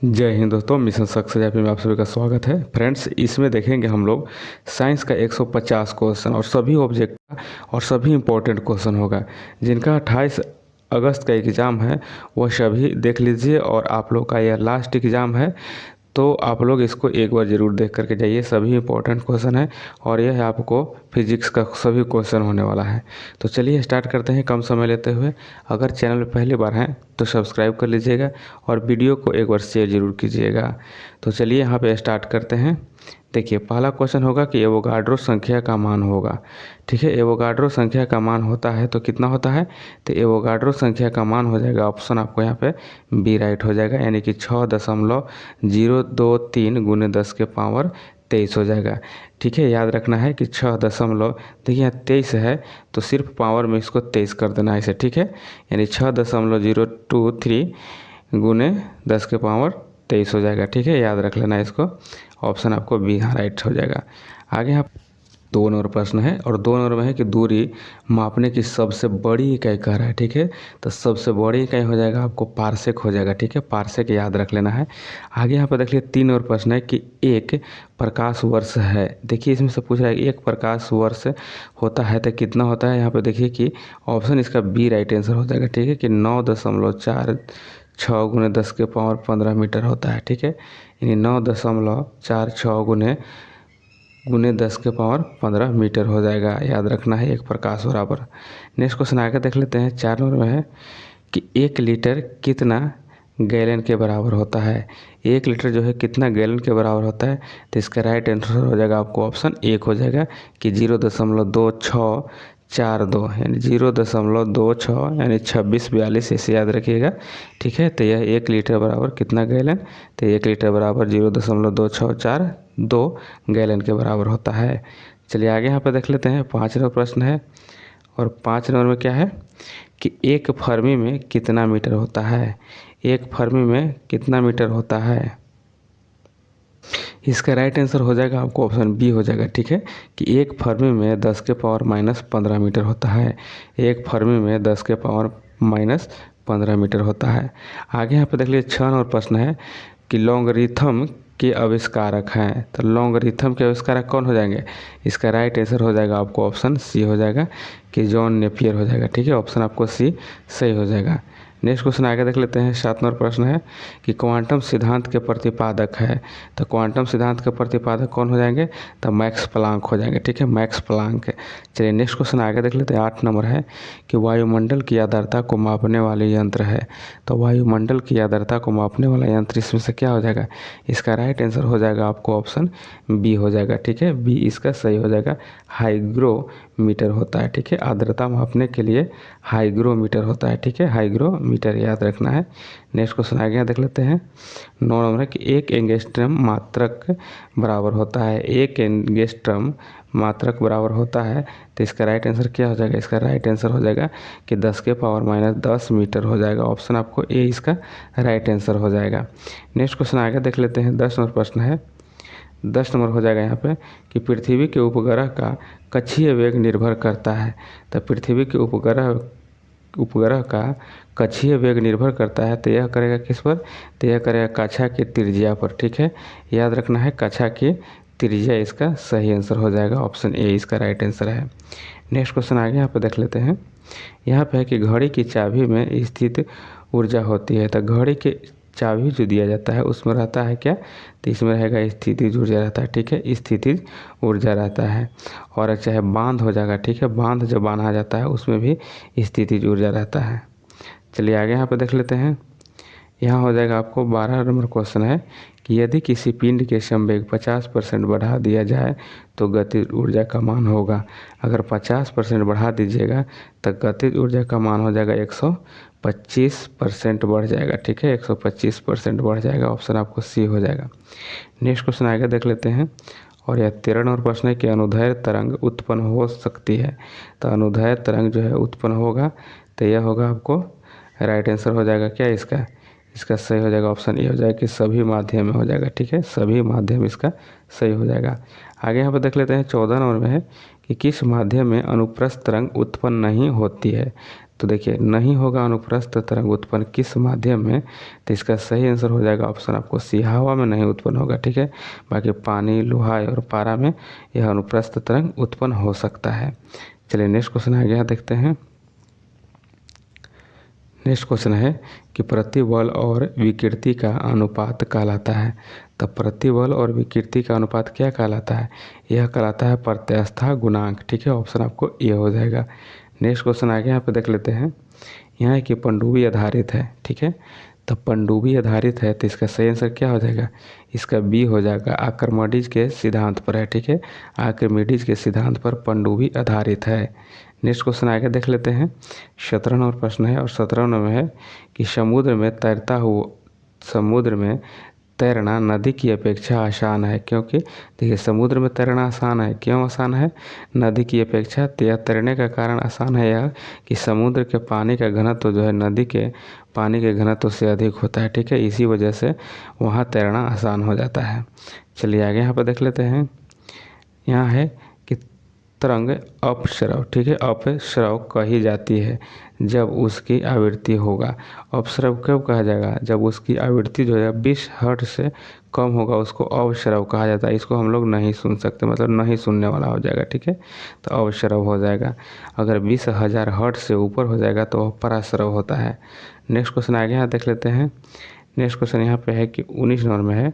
जय हिंद दोस्तों, mission success app में आप सभी का स्वागत है। फ्रेंड्स, इसमें देखेंगे हम लोग साइंस का 150 क्वेश्चन और सभी ऑब्जेक्ट और सभी इंपॉर्टेंट क्वेश्चन होगा, जिनका 28 अगस्त का एग्ज़ाम है। वह सभी देख लीजिए और आप लोग का यह लास्ट एग्ज़ाम है, तो आप लोग इसको एक बार ज़रूर देख करके जाइए। सभी इंपॉर्टेंट क्वेश्चन है और यह आपको फिजिक्स का सभी क्वेश्चन होने वाला है। तो चलिए स्टार्ट करते हैं कम समय लेते हुए। अगर चैनल में पहली बार हैं तो सब्सक्राइब कर लीजिएगा और वीडियो को एक बार शेयर ज़रूर कीजिएगा। तो चलिए यहाँ पे स्टार्ट करते हैं। देखिए, पहला क्वेश्चन होगा कि एवोगाड्रो संख्या का मान होगा। ठीक है, एवोगाड्रो संख्या का मान होता है तो कितना होता है, तो एवोगाड्रो संख्या का मान हो जाएगा, ऑप्शन आपको यहाँ पे बी राइट हो जाएगा, यानी कि 6.023 गुने 10 के पावर 23 हो जाएगा। ठीक है, याद रखना है कि 6 दशमलव, देखिए यहाँ 23 है तो सिर्फ पावर में इसको 23 कर देना है इसे। ठीक है, यानी 6.023 गुने 10 के पावर 23 हो जाएगा। ठीक है, याद रख लेना इसको, ऑप्शन आपको बी हाँ राइट हो जाएगा। आगे यहाँ 2 नंबर प्रश्न है और 2 नंबर में है कि दूरी मापने की सबसे बड़ी इकाई कह रहा है। ठीक है, तो सबसे बड़ी इकाई हो जाएगा आपको पारसेक हो जाएगा। ठीक है, पारसेक याद रख लेना है। आगे यहाँ पर देख लीजिए 3 नंबर प्रश्न है कि एक प्रकाश वर्ष है। देखिए इसमें से पूछ रहा है कि एक प्रकाश वर्ष होता है तो कितना होता है। यहाँ पर देखिए कि ऑप्शन इसका बी राइट आंसर हो जाएगा। ठीक है, कि 9.46 गुने 10 के पावर 15 मीटर होता है। ठीक है, यानी 9.46 गुने 10 के पावर 15 मीटर हो जाएगा। याद रखना है, एक प्रकाश बराबर। नेक्स्ट क्वेश्चन आगे देख लेते हैं। 4 नंबर में है कि 1 लीटर कितना गैलन के बराबर होता है। 1 लीटर जो है कितना गैलन के बराबर होता है, तो इसका राइट आंसर हो जाएगा आपको ऑप्शन एक हो जाएगा कि 0.2642, यानी 0.26 यानी 2642 ऐसे याद रखिएगा। ठीक है, तो यह 1 लीटर बराबर कितना गैलन, तो 1 लीटर बराबर 0.2642 गैलन के बराबर होता है। चलिए आगे यहाँ पर देख लेते हैं। 5 नंबर प्रश्न है और 5 नंबर में क्या है कि 1 फर्मी में कितना मीटर होता है। 1 फर्मी में कितना मीटर होता है, इसका राइट आंसर हो जाएगा आपको ऑप्शन बी हो जाएगा। ठीक है, कि 1 फर्मी में 10 के पावर -15 मीटर होता है। 1 फर्मी में 10 के पावर -15 मीटर होता है। आगे यहाँ पे देख लीजिए 6 नंबर प्रश्न है कि लॉगरिथम के आविष्कारक हैं। तो लॉगरिथम के आविष्कारक कौन हो जाएंगे, इसका राइट आंसर हो जाएगा आपको ऑप्शन सी हो जाएगा कि जॉन नेपियर हो जाएगा। ठीक है, ऑप्शन आपको सी सही हो जाएगा। नेक्स्ट क्वेश्चन आगे देख लेते हैं। 7 नंबर प्रश्न है कि क्वांटम सिद्धांत के प्रतिपादक है। तो क्वांटम सिद्धांत के प्रतिपादक कौन हो जाएंगे, तो मैक्स प्लांक हो जाएंगे। ठीक है, मैक्स प्लांक। चलिए नेक्स्ट क्वेश्चन आगे देख लेते हैं। 8 नंबर है कि वायुमंडल की आर्द्रता को मापने वाले यंत्र है। तो वायुमंडल की आर्द्रता को मापने वाला यंत्र इसमें से क्या हो जाएगा, इसका राइट आंसर हो जाएगा आपको ऑप्शन बी हो जाएगा। ठीक है, बी इसका सही हो जाएगा। हाइग्रोमीटर होता है। ठीक है, आर्द्रता मापने के लिए हाइग्रोमीटर होता है। ठीक है, हाइग्रोमीटर याद रखना है। नेक्स्ट क्वेश्चन आगे देख लेते हैं। 9 नंबर है कि 1 एंगस्ट्रम मात्रक बराबर होता है। 1 एंगस्ट्रम मात्रक बराबर होता है, तो इसका राइट आंसर क्या हो जाएगा, इसका राइट आंसर हो जाएगा कि 10 के पावर -10 मीटर हो जाएगा। ऑप्शन आपको ए इसका राइट आंसर हो जाएगा। नेक्स्ट क्वेश्चन आगे देख लेते हैं। 10 नंबर प्रश्न है। 10 नंबर हो जाएगा यहाँ पे कि पृथ्वी के उपग्रह का कक्षीय वेग निर्भर करता है। तो पृथ्वी के उपग्रह का कक्षीय वेग निर्भर करता है, तो यह करेगा किस पर, तो यह करेगा कक्षा की त्रिज्या पर। ठीक है, याद रखना है कक्षा की त्रिज्या इसका सही आंसर हो जाएगा। ऑप्शन ए इसका राइट आंसर है। नेक्स्ट क्वेश्चन आगे यहाँ पे देख लेते हैं। यहाँ पे है कि घड़ी की चाबी में स्थित ऊर्जा होती है। तो घड़ी के चाबी जो दिया जाता है उसमें रहता है क्या, तो इसमें रहेगा स्थितिज ऊर्जा रहता है। ठीक है, स्थितिज ऊर्जा रहता है। और चाहे बांध हो जाएगा। ठीक है, बांध जो बांधा जाता है उसमें भी स्थितिज ऊर्जा रहता है। चलिए आगे यहाँ पे देख लेते हैं। यहाँ हो जाएगा आपको 12 नंबर क्वेश्चन है कि यदि किसी पिंड के संवेग 50% बढ़ा दिया जाए तो गतिज ऊर्जा का मान होगा। अगर 50% बढ़ा दीजिएगा तो गतिज ऊर्जा का मान हो जाएगा 125% बढ़ जाएगा। ठीक है, 125% बढ़ जाएगा। ऑप्शन आपको सी हो जाएगा। नेक्स्ट क्वेश्चन आगे देख लेते हैं। और यह 13 नंबर प्रश्न है कि अनुदैर्ध्य तरंग उत्पन्न हो सकती है। तो अनुदैर्ध्य तरंग जो है उत्पन्न होगा, तो यह होगा आपको राइट आंसर हो जाएगा क्या इसका, इसका सही हो जाएगा ऑप्शन ए हो जाएगा कि सभी माध्यम में हो जाएगा। ठीक है, सभी माध्यम इसका सही हो जाएगा। आगे यहाँ पर देख लेते हैं। 14 नंबर में है कि किस माध्यम में अनुप्रस्थ तरंग उत्पन्न नहीं होती है। तो देखिए नहीं होगा अनुप्रस्थ तरंग उत्पन्न किस माध्यम में, तो इसका सही आंसर हो जाएगा ऑप्शन आपको सी, हवा में नहीं उत्पन्न होगा। ठीक है, बाकी पानी, लोहा और पारा में यह अनुप्रस्थ तरंग उत्पन्न हो सकता है। चलिए नेक्स्ट क्वेश्चन आ गया, देखते हैं। नेक्स्ट क्वेश्चन है कि प्रतिबल और विकृति का अनुपात कहलाता है। तो प्रतिबल और विकृति का अनुपात क्या कहलाता है? यह कहलाता है प्रत्यास्थता गुणांक। ठीक है, ऑप्शन आपको ये हो जाएगा। नेक्स्ट क्वेश्चन आगे यहाँ पे देख लेते हैं। यहाँ है कि पनडुब्बी आधारित है। ठीक है, तो पनडुब्बी आधारित है तो इसका सही आंसर क्या हो जाएगा? इसका बी हो जाएगा, आर्किमिडीज के सिद्धांत पर है। ठीक है, आर्किमिडीज के सिद्धांत पर पनडुब्बी आधारित है। नेक्स्ट क्वेश्चन आगे देख लेते हैं। 17 नंबर प्रश्न है और 17 में है कि समुद्र में तैरना नदी की अपेक्षा आसान है, क्योंकि देखिए समुद्र में तैरना आसान है। क्यों आसान है नदी की अपेक्षा? तो यह तैरने का कारण आसान है यह कि समुद्र के पानी का घनत्व जो है नदी के पानी के घनत्व से अधिक होता है। ठीक है, इसी वजह से वहाँ तैरना आसान हो जाता है। चलिए आगे यहाँ पर देख लेते हैं। यहाँ है कि तरंग अपस्रव, ठीक है, अपस्रव कही जाती है जब उसकी आवृत्ति होगा। अपस्रव कब कहा जाएगा? जब उसकी आवृत्ति जो है 20 हर्ट्ज से कम होगा, उसको अवश्रव कहा जाता है। इसको हम लोग नहीं सुन सकते, मतलब नहीं सुनने वाला हो जाएगा। ठीक है, तो अवश्रव हो जाएगा। अगर 20,000 हर्ट्ज से ऊपर हो जाएगा तो वह पराश्रव होता है। नेक्स्ट क्वेश्चन आगे यहाँ देख लेते हैं। नेक्स्ट क्वेश्चन यहाँ पे है कि 19 नंबर में है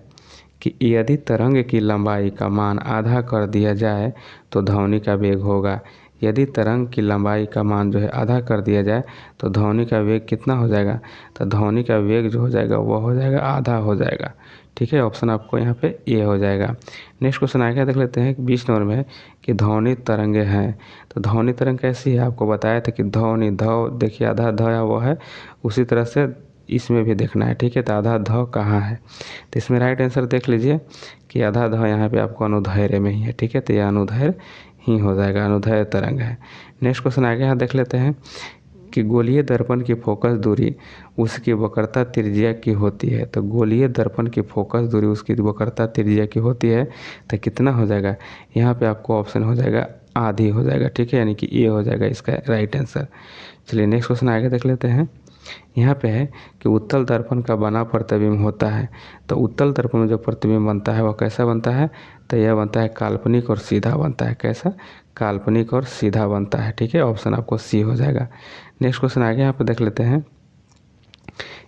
कि यदि तरंग की लंबाई का मान आधा कर दिया जाए तो ध्वनि का वेग होगा। यदि तरंग की लंबाई का मान जो है आधा कर दिया जाए तो ध्वनि का वेग कितना हो जाएगा? तो ध्वनि का वेग जो हो जाएगा वह हो जाएगा आधा हो जाएगा। ठीक है, ऑप्शन आपको यहाँ पे ए हो जाएगा। नेक्स्ट क्वेश्चन आगे देख लेते हैं। 20 नंबर में है कि ध्वनि तरंगे हैं। तो ध्वनि तरंग कैसी है? आपको बताया था कि ध्वनि देखिए आधा ध वो है, उसी तरह से इसमें भी देखना है। ठीक है, तो आधा ध कहाँ है? तो इसमें राइट आंसर देख लीजिए कि आधा ध यहाँ पे आपको अनुदैर्ध्य में ही है। ठीक है, तो यह अनुदैर्ध्य ही हो जाएगा, अनुदैर्ध्य तरंग है। नेक्स्ट क्वेश्चन आगे यहाँ देख लेते हैं कि गोलीय दर्पण की फोकस दूरी उसकी वक्रता त्रिज्या की होती है। तो गोलीय दर्पण की फोकस दूरी उसकी वक्रता त्रिज्या की होती है तो कितना हो जाएगा? यहाँ पे आपको ऑप्शन हो जाएगा आधी हो जाएगा। ठीक है, यानी कि ए हो जाएगा इसका राइट आंसर। चलिए नेक्स्ट क्वेश्चन आगे देख लेते हैं। यहाँ पे है कि उत्तल दर्पण का बना प्रतिबिंब होता है। तो उत्तल दर्पण में जो प्रतिबिंब बनता है वह कैसा बनता है? तो यह बनता है काल्पनिक और सीधा बनता है। कैसा? काल्पनिक और सीधा बनता है। ठीक है, ऑप्शन आपको सी हो जाएगा। नेक्स्ट क्वेश्चन आगे यहाँ पे देख लेते हैं।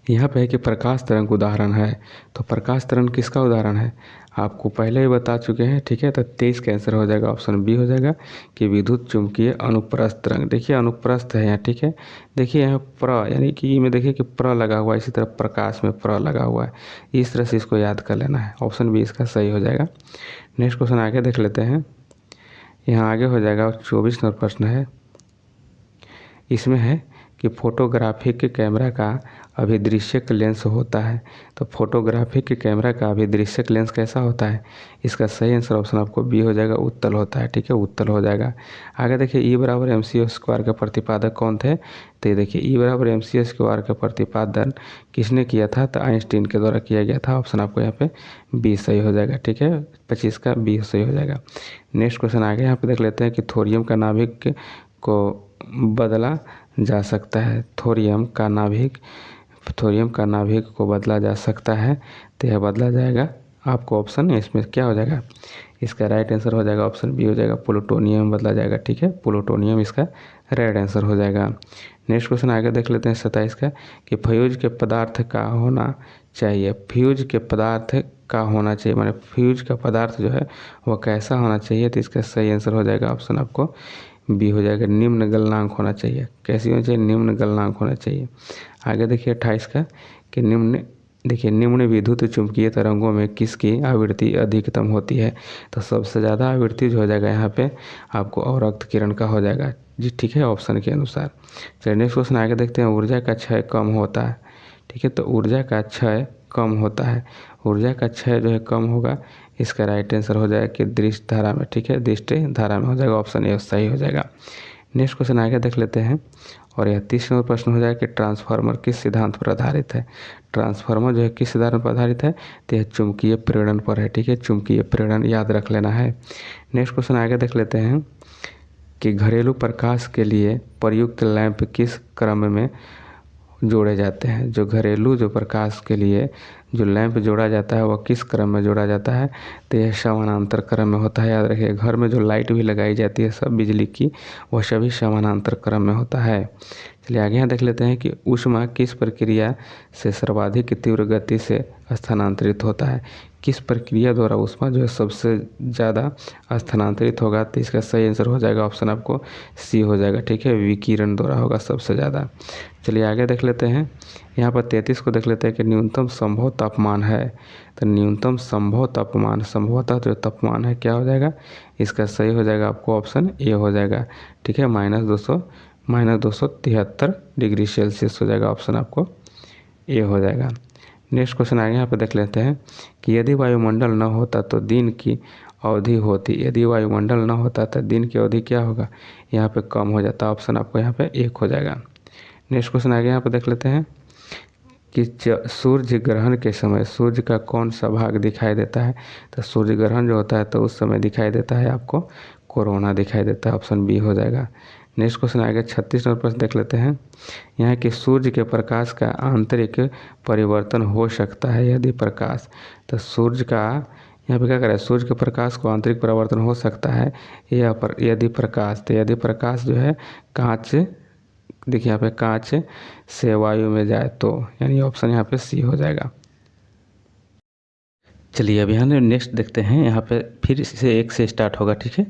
यहाँ पे है कि प्रकाश तरंग उदाहरण है। तो प्रकाश तरंग किसका उदाहरण है? आपको पहले ही बता चुके हैं। ठीक है, तो 23 का आंसर हो जाएगा, ऑप्शन बी हो जाएगा कि विद्युत चुंबकीय अनुप्रस्थ तरंग। देखिए अनुप्रस्थ है यहाँ। ठीक है, देखिए यहाँ प्र यानी कि में देखिए कि प्र लगा हुआ है, इसी तरह प्रकाश में प्र लगा हुआ है। इस तरह से इसको याद कर लेना है। ऑप्शन बी इसका सही हो जाएगा। नेक्स्ट क्वेश्चन आगे देख लेते हैं। यहाँ आगे हो जाएगा 24 नंबर प्रश्न है। इसमें है कि फोटोग्राफिक कैमरा का अभिदृश्यक लेंस होता है। तो फोटोग्राफिक कैमरा का अभिदृश्यक लेंस कैसा होता है? इसका सही आंसर ऑप्शन आपको बी हो जाएगा, उत्तल होता है। ठीक है, उत्तल हो जाएगा। आगे देखिए ई बराबर एम सी स्क्वायर के प्रतिपादक कौन थे? तो ये देखिए ई बराबर एम सी स्क्वायर का प्रतिपादन किसने किया था? तो आइंस्टीन के द्वारा किया गया था। ऑप्शन आपको यहाँ पे बी सही हो जाएगा। ठीक है, 25 का बी सही हो जाएगा। नेक्स्ट क्वेश्चन आगे यहाँ पे देख लेते हैं कि थोरियम का नाभिक को बदला जा सकता है। थोरियम का नाभिक को बदला जा सकता है। तो यह बदला जाएगा, आपको ऑप्शन इसमें क्या हो जाएगा? इसका राइट आंसर हो जाएगा, ऑप्शन बी हो जाएगा, प्लूटोनियम बदला जाएगा। ठीक है, प्लूटोनियम इसका राइट आंसर हो जाएगा। नेक्स्ट क्वेश्चन आगे देख लेते हैं 27 का कि फ्यूज के पदार्थ का होना चाहिए। फ्यूज के पदार्थ का होना चाहिए, माने फ्यूज का पदार्थ जो है वह कैसा होना चाहिए? तो इसका सही आंसर हो जाएगा, ऑप्शन आपको बी हो जाएगा, निम्न गलनांक होना चाहिए। कैसी होनी चाहिए? निम्न गलनांक होना चाहिए। आगे देखिए 28 का कि निम्न विद्युत चुंबकीय तरंगों में किसकी आवृत्ति अधिकतम होती है? तो सबसे ज़्यादा आवृत्ति जो हो जाएगा यहाँ पे आपको अवरक्त किरण का हो जाएगा जी। ठीक है, ऑप्शन के अनुसार। चलिए नेक्स्ट क्वेश्चन आगे देखते हैं। ऊर्जा का क्षय कम होता है। ठीक है, तो ऊर्जा का क्षय कम होता है। ऊर्जा का क्षय जो है कम होगा, इसका राइट आंसर हो जाएगा कि दृश्य धारा में। ठीक है, दृष्टि धारा में हो जाएगा, ऑप्शन ए सही हो जाएगा। नेक्स्ट क्वेश्चन आगे देख लेते हैं और यह 30 नंबर प्रश्न हो जाएगा कि ट्रांसफार्मर किस सिद्धांत पर आधारित है? ट्रांसफार्मर जो है किस सिद्धांत पर आधारित है? तो यह चुंबकीय प्रेरण पर है। ठीक है, चुंबकीय प्रेरण याद रख लेना है। नेक्स्ट क्वेश्चन आगे देख लेते हैं कि घरेलू प्रकाश के लिए प्रयुक्त लैंप किस क्रम में जोड़े जाते हैं। जो घरेलू जो प्रकाश के लिए जो लैंप जोड़ा जाता है वह किस क्रम में जोड़ा जाता है, तो यह समानांतर क्रम में होता है। याद रखिए, घर में जो लाइट भी लगाई जाती है सब बिजली की, वह सभी समानांतर क्रम में होता है। चलिए आगे यहाँ देख लेते हैं कि ऊष्मा किस प्रक्रिया से सर्वाधिक तीव्र गति से स्थानांतरित होता है। किस प्रक्रिया द्वारा ऊष्मा जो है सबसे ज़्यादा स्थानांतरित होगा, तो इसका सही आंसर हो जाएगा ऑप्शन आपको सी हो जाएगा। ठीक है, विकिरण द्वारा होगा सबसे ज़्यादा। चलिए आगे देख लेते हैं, यहाँ पर 33 को देख लेते हैं कि न्यूनतम संभव तापमान है। तो न्यूनतम संभव तापमान, संभवतः जो तापमान है क्या हो जाएगा, इसका सही हो जाएगा आपको ऑप्शन ए हो जाएगा। ठीक है, -273 डिग्री सेल्सियस हो जाएगा, ऑप्शन आपको ए हो जाएगा। नेक्स्ट क्वेश्चन आगे यहाँ पे देख लेते हैं कि यदि वायुमंडल न होता तो दिन की अवधि होती। यदि वायुमंडल न होता तो दिन की अवधि क्या होगा, यहाँ पे कम हो जाता। ऑप्शन आपको यहाँ पे एक हो जाएगा। नेक्स्ट क्वेश्चन आगे यहाँ पे देख लेते हैं कि सूर्य ग्रहण के समय सूर्य का कौन सा भाग दिखाई देता है। तो सूर्य ग्रहण जो होता है तो उस समय दिखाई देता है आपको कोरोना दिखाई देता है, ऑप्शन बी हो जाएगा। नेक्स्ट क्वेश्चन आएगा 36 नंबर प्रश्न देख लेते हैं, यहाँ कि सूर्य के प्रकाश का आंतरिक परिवर्तन हो सकता है यदि प्रकाश। तो सूर्य का यहाँ पे क्या करें, सूर्य के प्रकाश को आंतरिक परिवर्तन हो सकता है यदि प्रकाश, तो यदि प्रकाश जो है कांच, देखिए यहाँ पे कांच से वायु में जाए तो, यानी ऑप्शन यहाँ पे सी हो जाएगा। चलिए अब यहाँ नेक्स्ट देखते हैं, यहाँ पे फिर से एक से स्टार्ट होगा। ठीक है,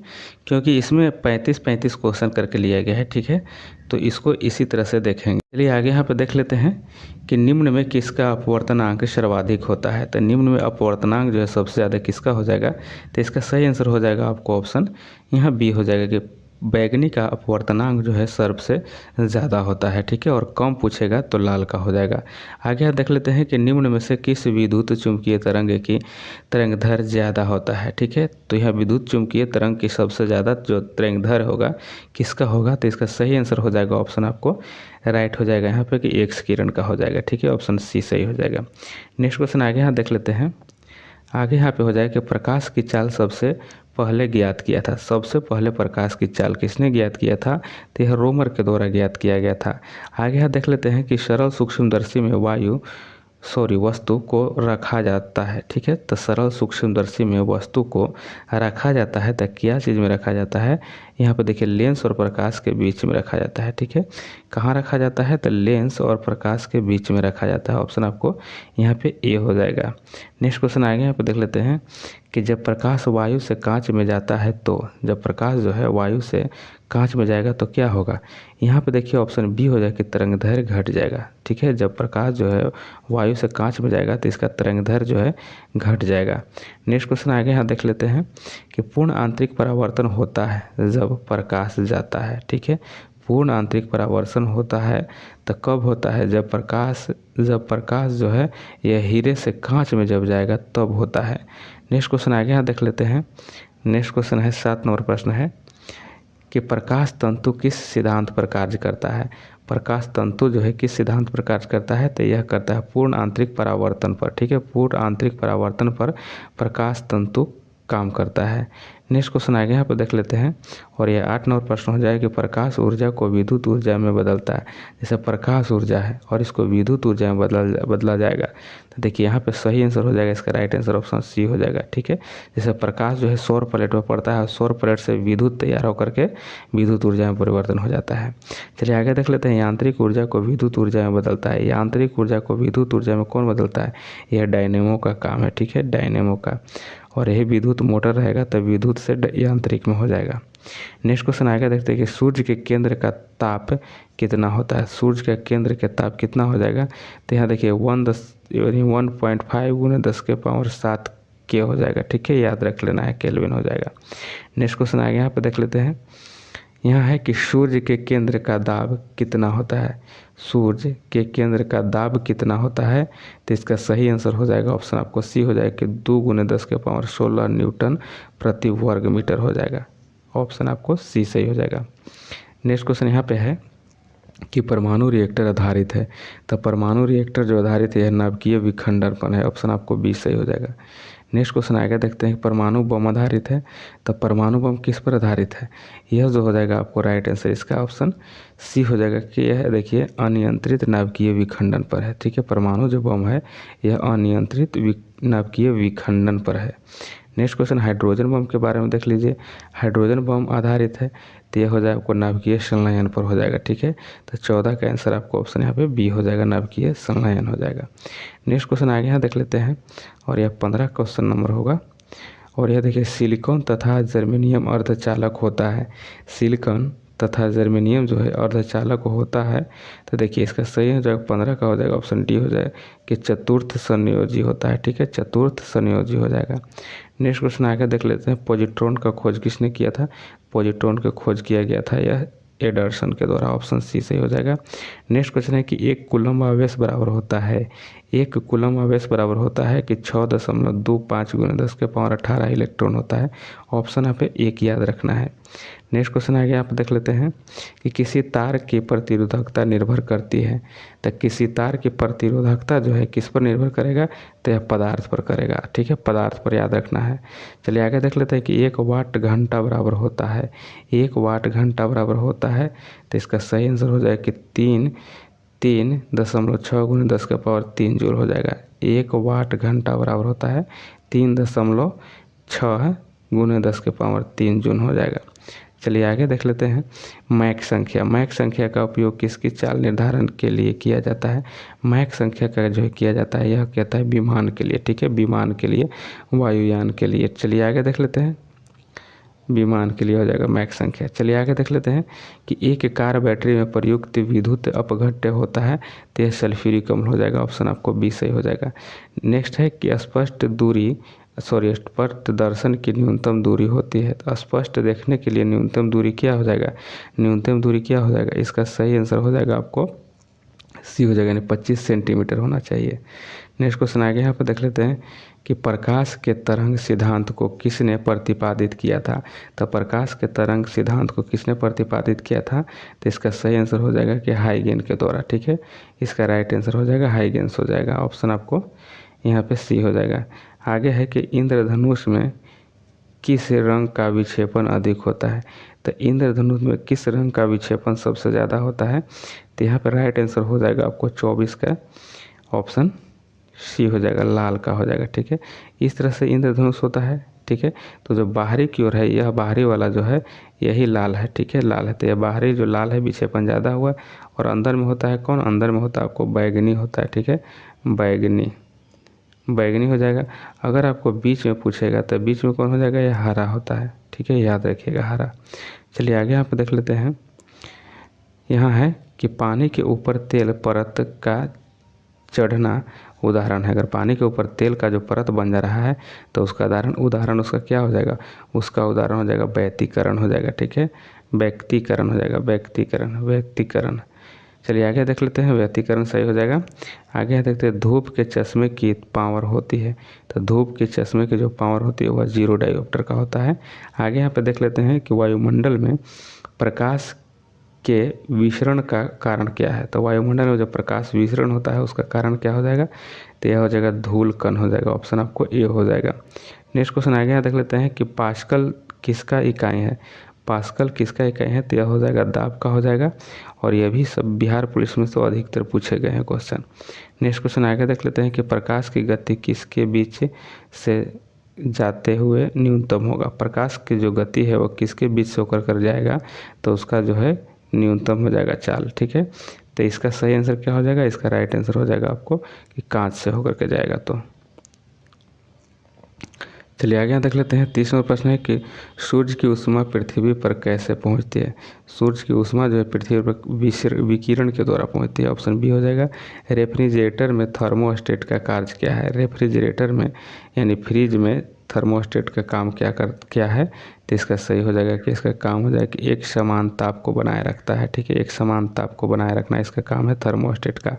क्योंकि इसमें 35 क्वेश्चन करके लिया गया है। ठीक है, तो इसको इसी तरह से देखेंगे। चलिए आगे यहाँ पे देख लेते हैं कि निम्न में किसका अपवर्तनांक सर्वाधिक होता है। तो निम्न में अपवर्तनांक जो है सबसे ज़्यादा किसका हो जाएगा, तो इसका सही आंसर हो जाएगा आपको ऑप्शन यहाँ बी हो जाएगा कि बैगनी का अपवर्तनांक जो है सर्प से ज़्यादा होता है। ठीक है, और कम पूछेगा तो लाल का हो जाएगा। आगे यहाँ देख लेते हैं कि निम्न में से किस विद्युत चुंबकीय तरंग की तरंगदैर्घ्य ज़्यादा होता है। ठीक है, तो यह विद्युत चुंबकीय तरंग की सबसे ज़्यादा जो तरंगदैर्घ्य होगा किसका होगा, तो इसका सही आंसर हो जाएगा ऑप्शन आपको राइट हो जाएगा यहाँ पे कि एक्स किरण का हो जाएगा। ठीक है, ऑप्शन सी सही हो जाएगा। नेक्स्ट क्वेश्चन आगे यहाँ देख लेते हैं, आगे यहाँ पे हो जाएगा कि प्रकाश की चाल सबसे पहले ज्ञात किया था। सबसे पहले प्रकाश की चाल किसने ज्ञात किया था, तो यह रोमर के द्वारा ज्ञात किया गया था। आगे यहाँ देख लेते हैं कि सरल सूक्ष्मदर्शी में वस्तु को रखा जाता है। ठीक है, तो सरल सूक्ष्मदर्शी में वस्तु को रखा जाता है, तो क्या चीज़ में रखा जाता है, यहाँ पे देखिए लेंस और प्रकाश के बीच में रखा जाता है। ठीक है, कहाँ रखा जाता है, तो लेंस और प्रकाश के बीच में रखा जाता है। ऑप्शन आपको यहाँ पे ए हो जाएगा। नेक्स्ट क्वेश्चन आगे यहाँ पे देख लेते हैं कि जब प्रकाश वायु से कांच में जाता है, तो जब प्रकाश जो है वायु से कांच में जाएगा तो क्या होगा, यहाँ पे देखिए ऑप्शन बी हो जाएगा कि तरंगदैर्घ्य घट जाएगा। ठीक है, जब प्रकाश जो है वायु से कांच में जाएगा तो इसका तरंगदैर्घ्य जो है घट जाएगा। नेक्स्ट क्वेश्चन आगे यहाँ देख लेते हैं कि पूर्ण आंतरिक परावर्तन होता है जब प्रकाश जाता है। ठीक है, पूर्ण आंतरिक परावर्तन होता है तो कब होता है, जब प्रकाश जो है यह हीरे से कांच में जब जाएगा तब होता है। नेक्स्ट क्वेश्चन आगे यहाँ देख लेते हैं, नेक्स्ट क्वेश्चन है 7 नंबर प्रश्न है कि प्रकाश तंतु किस सिद्धांत पर कार्य करता है। प्रकाश तंतु जो है किस सिद्धांत पर कार्य करता है, तो यह करता है पूर्ण आंतरिक परावर्तन पर। ठीक है, पूर्ण आंतरिक परावर्तन पर प्रकाश तंतु काम करता है। नेक्स्ट क्वेश्चन आगे यहाँ पर देख लेते हैं, और यह 8 नंबर प्रश्न हो जाए कि प्रकाश ऊर्जा को विद्युत ऊर्जा में बदलता है। जैसे प्रकाश ऊर्जा है और इसको विद्युत ऊर्जा में बदला जाएगा, तो देखिए यहाँ पे सही आंसर हो जाएगा, इसका राइट आंसर ऑप्शन सी हो जाएगा। ठीक है, जैसे प्रकाश जो है सौर प्लेट में पड़ता है और सौर प्लेट से विद्युत तैयार होकर के विद्युत ऊर्जा में परिवर्तन हो जाता है। चलिए आगे देख लेते हैं, यांत्रिक ऊर्जा को विद्युत ऊर्जा में बदलता है। यांत्रिक ऊर्जा को विद्युत ऊर्जा में कौन बदलता है, यह डायनेमो का काम है। ठीक है, डायनेमो का, और यही विद्युत मोटर रहेगा तो विद्युत से यांत्रिक में हो जाएगा। नेक्स्ट क्वेश्चन आगे देखते हैं कि सूर्य के केंद्र का ताप कितना होता है। सूर्य के केंद्र का ताप कितना हो जाएगा, तो यहाँ देखिए 1.5 गुने 10⁻7 के हो जाएगा। ठीक है, याद रख लेना है, केल्विन हो जाएगा। नेक्स्ट क्वेश्चन आगे यहाँ पे देख लेते हैं, यहाँ है कि सूर्य के केंद्र का दाब कितना होता है। सूर्य के केंद्र का दाब कितना होता है, तो इसका सही आंसर हो जाएगा ऑप्शन आपको सी हो जाएगा कि 2 गुने 10⁻16 न्यूटन प्रति वर्ग मीटर हो जाएगा। ऑप्शन आपको सी सही हो जाएगा। नेक्स्ट क्वेश्चन यहाँ पे है कि परमाणु रिएक्टर आधारित है, तो परमाणु रिएक्टर जो आधारित है यह नाभिकीय विखंडन पर है। ऑप्शन आपको बी सही हो जाएगा। नेक्स्ट क्वेश्चन आगे देखते हैं, परमाणु बम आधारित है तो परमाणु बम किस पर आधारित है? यह जो हो जाएगा आपको राइट आंसर इसका ऑप्शन सी हो जाएगा कि यह है देखिए अनियंत्रित नाभिकीय विखंडन पर है। ठीक है, परमाणु जो बम है यह अनियंत्रित नाभिकीय विखंडन पर है। नेक्स्ट क्वेश्चन हाइड्रोजन बम के बारे में देख लीजिए। हाइड्रोजन बम आधारित है तो यह हो जाएगा आपको नाभिकीय संलयन पर हो जाएगा। ठीक है, तो 14 का आंसर आपको ऑप्शन यहाँ पे बी हो जाएगा, नाभिकीय संलयन हो जाएगा। नेक्स्ट क्वेश्चन आगे यहाँ देख लेते हैं और यह 15 क्वेश्चन नंबर होगा और यह देखिए सिलिकॉन तथा जर्मेनियम अर्धचालक होता है। सिलिकॉन तथा जर्मेनियम जो है अर्धचालक होता है तो देखिए इसका सही हो जाएगा 15 का हो जाएगा ऑप्शन डी हो जाएगा कि चतुर्थ संयोजी होता है। ठीक है, चतुर्थ संयोजी हो जाएगा। नेक्स्ट क्वेश्चन आगे देख लेते हैं, पॉजिट्रॉन का खोज किसने किया था? पॉजिट्रॉन का खोज किया गया था यह एडर्सन के द्वारा, ऑप्शन सी सही हो जाएगा। नेक्स्ट क्वेश्चन है कि एक कूलम आवेश बराबर होता है, एक कूलम आवेश बराबर होता है कि 6.25 × 10⁻18 इलेक्ट्रॉन होता है। ऑप्शन यहाँ पे एक याद रखना है। नेक्स्ट क्वेश्चन आगे आप देख लेते हैं कि किसी तार की प्रतिरोधकता निर्भर करती है, तो किसी तार की प्रतिरोधकता जो है किस पर निर्भर करेगा? तो यह पदार्थ पर करेगा। ठीक है, पदार्थ पर याद रखना है। चलिए आगे देख लेते हैं कि 1 वाट घंटा बराबर होता है, 1 वाट घंटा बराबर होता है तो इसका सही आंसर हो जाएगा कि 3.6 × 10⁻³ जूल हो जाएगा। 1 वाट घंटा बराबर होता है 3.6 × 10⁻³ जूल हो जाएगा। चलिए आगे देख लेते हैं मैक संख्या। मैक संख्या का उपयोग किसकी चाल निर्धारण के लिए किया जाता है? मैक संख्या का जो किया जाता है यह कहता है विमान के लिए। ठीक है, विमान के लिए, वायुयान के लिए। चलिए आगे देख लेते हैं, विमान के लिए हो जाएगा मैक संख्या। चलिए आगे देख लेते हैं कि एक कार बैटरी में प्रयुक्त विद्युत अपघट्य होता है तो यह सल्फ्यूरिक अम्ल हो जाएगा। ऑप्शन आपको बी सही हो जाएगा। नेक्स्ट है कि स्पष्ट दर्शन की न्यूनतम दूरी होती है, तो स्पष्ट देखने के लिए न्यूनतम दूरी क्या हो जाएगा? न्यूनतम दूरी क्या हो जाएगा? इसका सही आंसर हो जाएगा आपको सी हो जाएगा, यानी 25 सेंटीमीटर होना चाहिए। नेक्स्ट क्वेश्चन आगे यहाँ पर देख लेते हैं कि प्रकाश के तरंग सिद्धांत को किसने प्रतिपादित किया था? तो प्रकाश के तरंग सिद्धांत को किसने प्रतिपादित किया था? तो इसका सही आंसर हो जाएगा कि हाइगेन के द्वारा। ठीक है, इसका राइट आंसर हो जाएगा हाइगेन्स हो जाएगा। ऑप्शन आपको यहाँ पे सी हो जाएगा। आगे है कि इंद्रधनुष में किस रंग का विक्षेपण अधिक होता है? तो इंद्रधनुष में किस रंग का विक्षेपण सबसे ज़्यादा होता है? तो यहाँ पर राइट आंसर हो जाएगा आपको 24 का ऑप्शन सी हो जाएगा, लाल का हो जाएगा। ठीक है, इस तरह से इंद्रधनुष होता है। ठीक है, तो जो बाहरी की ओर है यह बाहरी वाला जो है यही लाल है। ठीक है, लाल है तो यह बाहरी जो लाल है विक्षेपण ज़्यादा हुआ है और अंदर में होता है कौन? अंदर में होता है आपको बैगनी होता है। ठीक है, बैगनी हो जाएगा। अगर आपको बीच में पूछेगा तो बीच में कौन हो जाएगा? यह हरा होता है। ठीक है, याद रखिएगा हरा। चलिए आगे यहाँ पर देख लेते हैं, यहाँ है कि पानी के ऊपर तेल परत का चढ़ना उदाहरण है। अगर पानी के ऊपर तेल का जो परत बन जा रहा है तो उसका उदाहरण उसका क्या हो जाएगा? उसका उदाहरण हो जाएगा व्यक्तीकरण हो जाएगा। ठीक है, व्यक्तीकरण हो जाएगा, व्यक्तीकरण। चलिए आगे देख लेते हैं, व्यक्तीकरण सही हो जाएगा। आगे देखते हैं धूप के चश्मे की पावर होती है, तो धूप के चश्मे की जो पावर होती है वह 0 डायोप्टर का होता है। आगे यहाँ पे देख लेते हैं कि वायुमंडल में प्रकाश के विसरण का कारण क्या है? तो वायुमंडल में जो प्रकाश विसरण होता है उसका कारण क्या हो जाएगा? तो यह हो जाएगा धूल कण हो जाएगा। ऑप्शन आपको ए हो जाएगा। नेक्स्ट क्वेश्चन आगे यहाँ देख लेते हैं कि पास्कल किसका इकाई है? पास्कल किसका इकाई है? तो यह हो जाएगा दाब का हो जाएगा। और यह भी सब बिहार पुलिस में तो अधिकतर पूछे गए हैं क्वेश्चन। नेक्स्ट क्वेश्चन आगे देख लेते हैं कि प्रकाश की गति किसके बीच से जाते हुए न्यूनतम होगा? प्रकाश की जो गति है वो किसके बीच से होकर कर जाएगा? तो उसका जो है न्यूनतम हो जाएगा चाल। ठीक है, तो इसका सही आंसर क्या हो जाएगा? इसका राइट आंसर हो जाएगा आपको कि कांच से होकर के जाएगा। तो चलिए आगे यहाँ देख लेते हैं, 30वां प्रश्न है कि सूर्य की ऊष्मा पृथ्वी पर कैसे पहुँचती है? सूर्य की ऊष्मा जो है पृथ्वी पर विकिरण के द्वारा पहुँचती है। ऑप्शन बी हो जाएगा। रेफ्रिजरेटर में थर्मोस्टेट का कार्य क्या है? रेफ्रिजरेटर में यानी फ्रिज में थर्मोस्टेट का काम क्या है? तो इसका सही हो जाएगा कि इसका काम हो जाएगा कि एक समान ताप को बनाए रखता है। ठीक है, एक समान ताप को बनाए रखना इसका काम है थर्मोस्टेट का।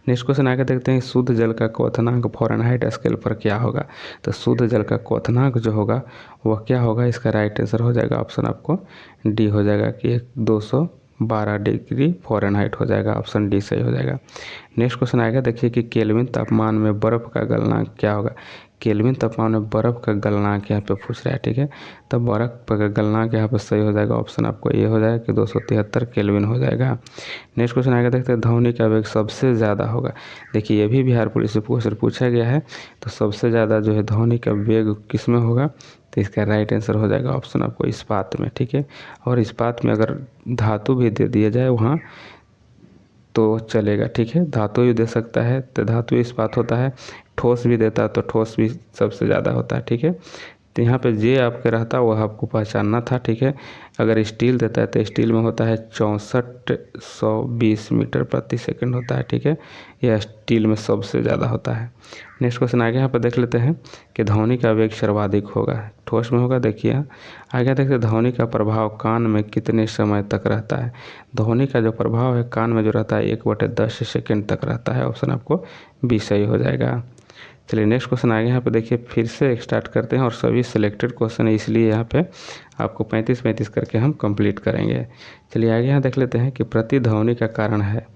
नेक्स्ट क्वेश्चन आगे देखते हैं, शुद्ध जल का क्वथनांक फ़ारेनहाइट स्केल पर क्या होगा? तो शुद्ध जल का क्वथनांक जो होगा वह क्या होगा? इसका राइट आंसर हो जाएगा ऑप्शन आपको डी हो जाएगा कि 200 12 डिग्री फ़ारेनहाइट हो जाएगा। ऑप्शन डी सही हो जाएगा। नेक्स्ट क्वेश्चन आएगा, देखिए कि केल्विन तापमान में बर्फ़ का गलनांक क्या होगा। केल्विन तापमान में बर्फ़ का गलनांक यहाँ पे पूछ रहा है, ठीक है। तो बर्फ़ का गलनांक यहाँ पे सही हो जाएगा। ऑप्शन आपको ये हो जाएगा कि 273 केल्विन हो जाएगा। नेक्स्ट क्वेश्चन आएगा, देखते हैं ध्वनि का वेग सबसे ज़्यादा होगा। देखिए ये भी बिहार पुलिस से क्वेश्चन पूछा गया है। तो सबसे ज़्यादा जो है ध्वनि का वेग किस में होगा, तो इसका राइट आंसर हो जाएगा ऑप्शन आपको इस्पात में, ठीक है। और इस्पात में अगर धातु भी दे दिया जाए वहाँ तो चलेगा, ठीक है। धातु भी दे सकता है तो धातु इस्पात होता है, ठोस भी देता है तो ठोस भी सबसे ज़्यादा होता है, ठीक है। तो यहाँ पे जे आपके रहता है वह आपको पहचानना था, ठीक है। अगर स्टील देता है तो स्टील में होता है 6420 मीटर प्रति सेकंड होता है, ठीक है। यह स्टील में सबसे ज़्यादा होता है। नेक्स्ट क्वेश्चन आगे यहाँ पर देख लेते हैं कि ध्वनि का वेग सर्वाधिक होगा, ठोस में होगा। देखिए आगे देखते हैं ध्वनि का प्रभाव कान में कितने समय तक रहता है। ध्वनि का जो प्रभाव है कान में जो रहता है 1/10 सेकेंड तक रहता है। ऑप्शन आपको बी सही हो जाएगा। चलिए नेक्स्ट क्वेश्चन आगे यहाँ पे देखिए, फिर से स्टार्ट करते हैं और सभी सिलेक्टेड क्वेश्चन है, इसलिए यहाँ पे आपको 35-35 करके हम कंप्लीट करेंगे। चलिए आगे यहाँ देख लेते हैं कि प्रतिध्वनि का कारण है।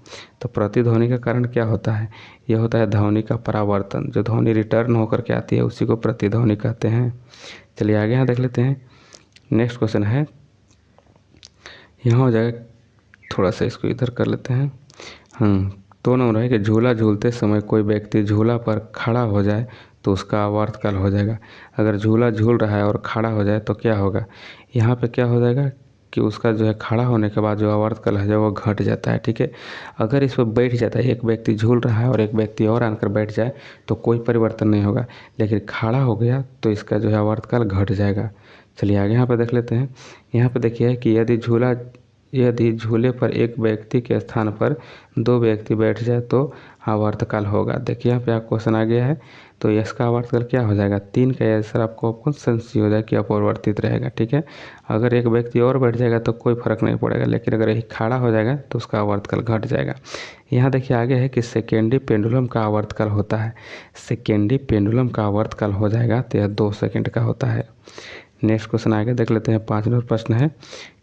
तो प्रतिध्वनि का कारण क्या होता है, यह होता है ध्वनि का परावर्तन। जो ध्वनि रिटर्न होकर के आती है उसी को प्रतिध्वनि कहते हैं। चलिए आगे यहाँ देख लेते हैं। नेक्स्ट क्वेश्चन है, यहाँ हो जाएगा, थोड़ा सा इसको इधर कर लेते हैं। तो नंबर है कि झूला झूलते समय कोई व्यक्ति झूला पर खड़ा हो जाए तो उसका आवर्तकाल हो जाएगा। अगर झूला झूल रहा है और खड़ा हो जाए तो क्या होगा, यहाँ पे क्या हो जाएगा कि उसका जो है खड़ा होने के बाद जो आवर्तकाल है वो घट जाता है, ठीक है। अगर इस पर बैठ जाता है, एक व्यक्ति झूल रहा है और एक व्यक्ति और आकर बैठ जाए तो कोई परिवर्तन नहीं होगा, लेकिन खड़ा हो गया तो इसका जो है आवर्तकाल घट जाएगा। चलिए आगे यहाँ पर देख लेते हैं। यहाँ पर देखिए कि यदि झूले पर एक व्यक्ति के स्थान पर 2 व्यक्ति बैठ जाए तो आवर्तकाल होगा। देखिए यहाँ पे आप क्वेश्चन आ गया है, तो इसका आवर्तकाल क्या हो जाएगा, 3 का आंसर आपको ऑप्शन सी हो जाएगा कि अपरिवर्तित रहेगा, ठीक है। अगर एक व्यक्ति और बैठ जाएगा तो कोई फर्क नहीं पड़ेगा, लेकिन अगर यही खड़ा हो जाएगा तो उसका आवर्तकाल घट जाएगा। यहाँ देखिए आगे है कि सेकेंडी पेंडुलम का आवर्तकाल होता है। सेकेंडी पेंडुलम का आवर्तकाल हो जाएगा तो यह 2 सेकेंड का होता है। नेक्स्ट क्वेश्चन आगे देख लेते हैं। 5 नंबर प्रश्न है